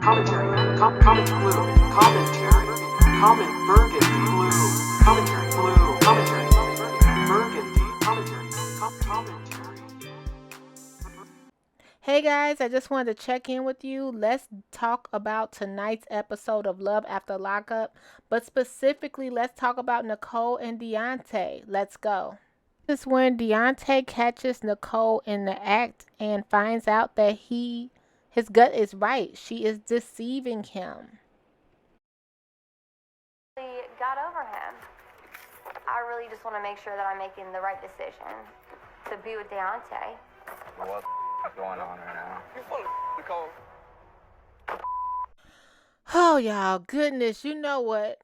Commentary. Comment blue. Commentary. Comment Burgundy blue. Commentary blue. Commentary. Burgundy commentary. Commentary. Hey guys, I just wanted to check in with you. Let's talk about tonight's episode of Love After Lockup, but specifically, let's talk about Nicolle and Daonte. Let's go. This is when Daonte catches Nicolle in the act and finds out that his gut is right. She is deceiving him. Got over him. I really just want to make sure that I'm making the right decision to be with Daonte. What's going on right now? You full of Nicolle. Oh, y'all, goodness, you know what?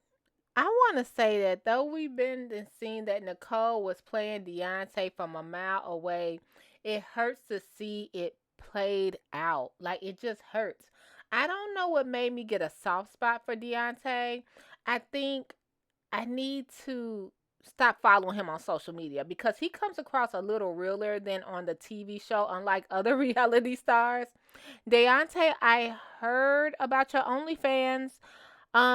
I want to say that though we've been seeing that Nicolle was playing Daonte from a mile away, it hurts to see it played out. Like, it just hurts. I don't know what made me get a soft spot for Daonte. I think I need to stop following him on social media because he comes across a little realer than on the TV show, unlike other reality stars. Daonte, I heard about your OnlyFans.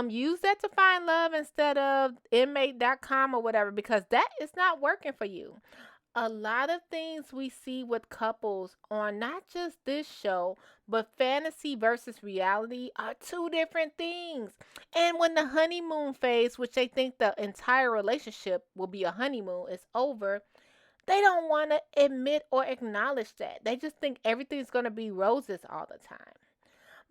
Use that to find love instead of inmate.com or whatever, because that is not working for you. A lot of things we see with couples on not just this show, but fantasy versus reality are two different things. And when the honeymoon phase, which they think the entire relationship will be a honeymoon, is over, they don't want to admit or acknowledge that. They just think everything's going to be roses all the time.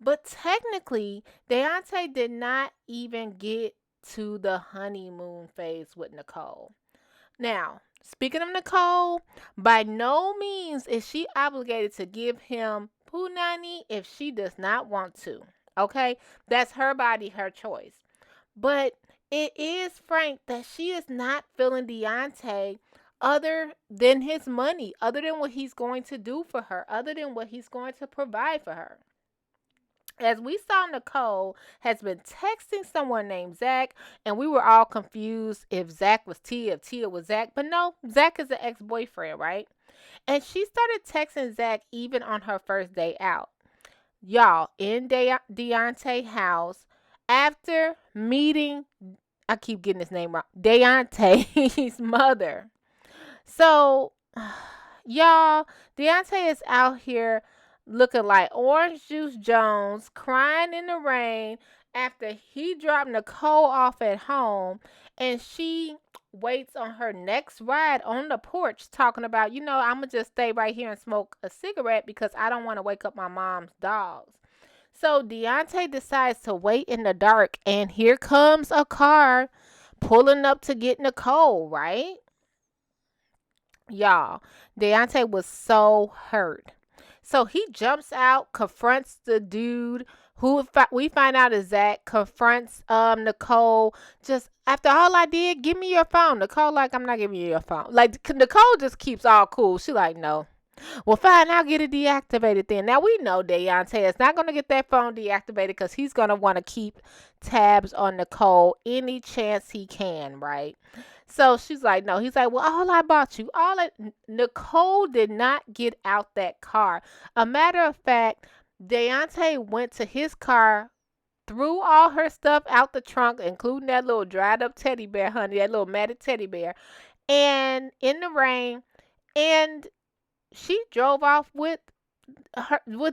But technically, Daonte did not even get to the honeymoon phase with Nicolle. Now, speaking of Nicolle, by no means is she obligated to give him punani if she does not want to. Okay? That's her body, her choice. But it is frank that she is not feeling Daonte other than his money, other than what he's going to do for her, other than what he's going to provide for her. As we saw, Nicolle has been texting someone named Zach, and we were all confused if Zach was Tia, if Tia was Zach. But no, Zach is an ex-boyfriend, right? And she started texting Zach even on her first day out. Y'all, in Daonte's house, after meeting, I keep getting his name wrong, Daonte's mother. So, y'all, Daonte is out here looking like Orange Juice Jones, crying in the rain after he dropped Nicolle off at home, and she waits on her next ride on the porch talking about, I'm going to just stay right here and smoke a cigarette because I don't want to wake up my mom's dogs. So Daonte decides to wait in the dark, and here comes a car pulling up to get Nicolle, right? Y'all, Daonte was so hurt. So he jumps out, confronts the dude who we find out is Zach, confronts Nicolle. Just, after all I did, give me your phone. Nicolle like, I'm not giving you your phone. Like, Nicolle just keeps all cool. She like, no. Well, fine, I'll get it deactivated then. Now, we know Daonte is not going to get that phone deactivated because he's going to want to keep tabs on Nicolle any chance he can, right? So she's like, no. He's like, well, all I bought you, Nicolle did not get out that car. A matter of fact, Daonte went to his car, threw all her stuff out the trunk, including that little dried up teddy bear, honey, that little matted teddy bear, and in the rain, and she drove off with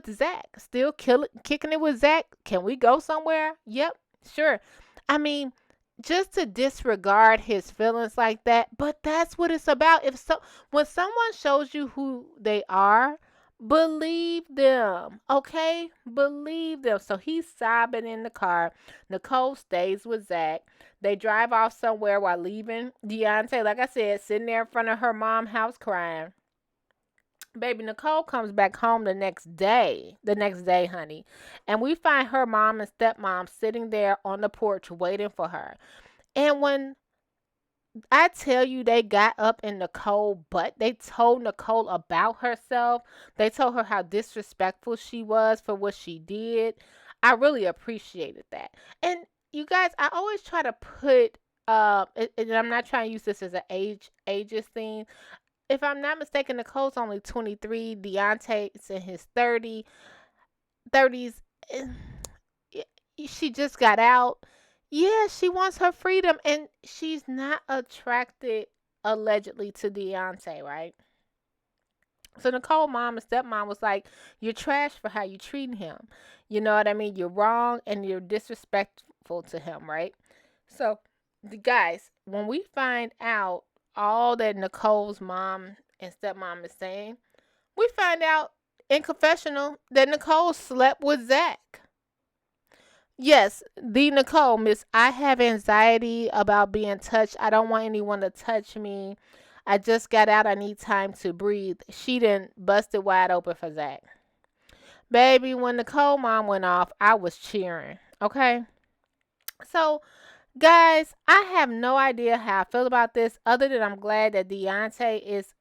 Zach, still kicking it with Zach. Can we go somewhere? Yep, sure. I mean, just to disregard his feelings like that, but that's what it's about. When someone shows you who they are, believe them, okay? Believe them. So he's sobbing in the car. Nicolle stays with Zach. They drive off somewhere while leaving Daonte, like I said, sitting there in front of her mom's house crying. Baby, Nicolle comes back home the next day, honey. And we find her mom and stepmom sitting there on the porch waiting for her. And when I tell you they got up in Nicolle, but they told Nicolle about herself. They told her how disrespectful she was for what she did. I really appreciated that. And you guys, I always try to put, and I'm not trying to use this as an ageist thing. If I'm not mistaken, Nicolle's only 23. Daonte's in his 30s. she just got out. Yeah, she wants her freedom, and she's not attracted allegedly to Deontay, right? So Nicolle mom and stepmom was like, "You're trash for how you treating him. You know what I mean? You're wrong and you're disrespectful to him, right?" So, the guys, when we find out all that Nicolle's mom and stepmom is saying, we find out in confessional that Nicolle slept with Zach. Yes, the Nicolle, Miss, I have anxiety about being touched. I don't want anyone to touch me. I just got out. I need time to breathe. She done busted wide open for Zach. Baby, when Nicolle mom went off, I was cheering. Okay? So, guys, I have no idea how I feel about this other than I'm glad that Deontay is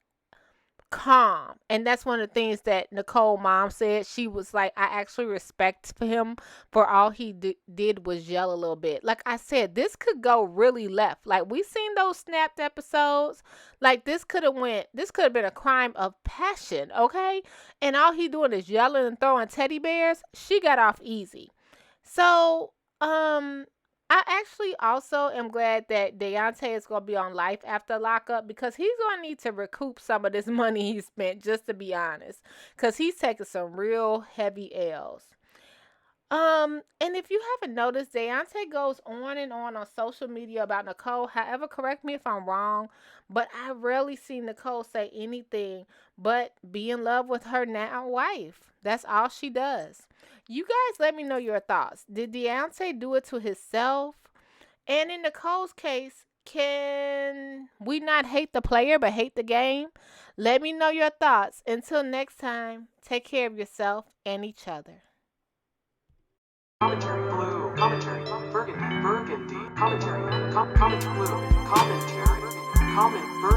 calm. And that's one of the things that Nicolle mom said. She was like, I actually respect for him for all he did was yell a little bit. Like I said, this could go really left. Like we seen those snapped episodes. Like this could have been a crime of passion, okay? And all he doing is yelling and throwing teddy bears. She got off easy. So, I actually also am glad that Deontay is going to be on life after lockup because he's going to need to recoup some of this money he spent, just to be honest, because he's taking some real heavy L's. And if you haven't noticed, Deontay goes on and on social media about Nicolle. However, correct me if I'm wrong, but I rarely see Nicolle say anything but be in love with her now wife. That's all she does. You guys let me know your thoughts. Did Deontay do it to himself? And in Nicole's case, can we not hate the player but hate the game? Let me know your thoughts. Until next time, take care of yourself and each other. Commentary blue. Commentary burgundy. Burgundy. Commentary. Comment blue. Commentary. Comment burgundy.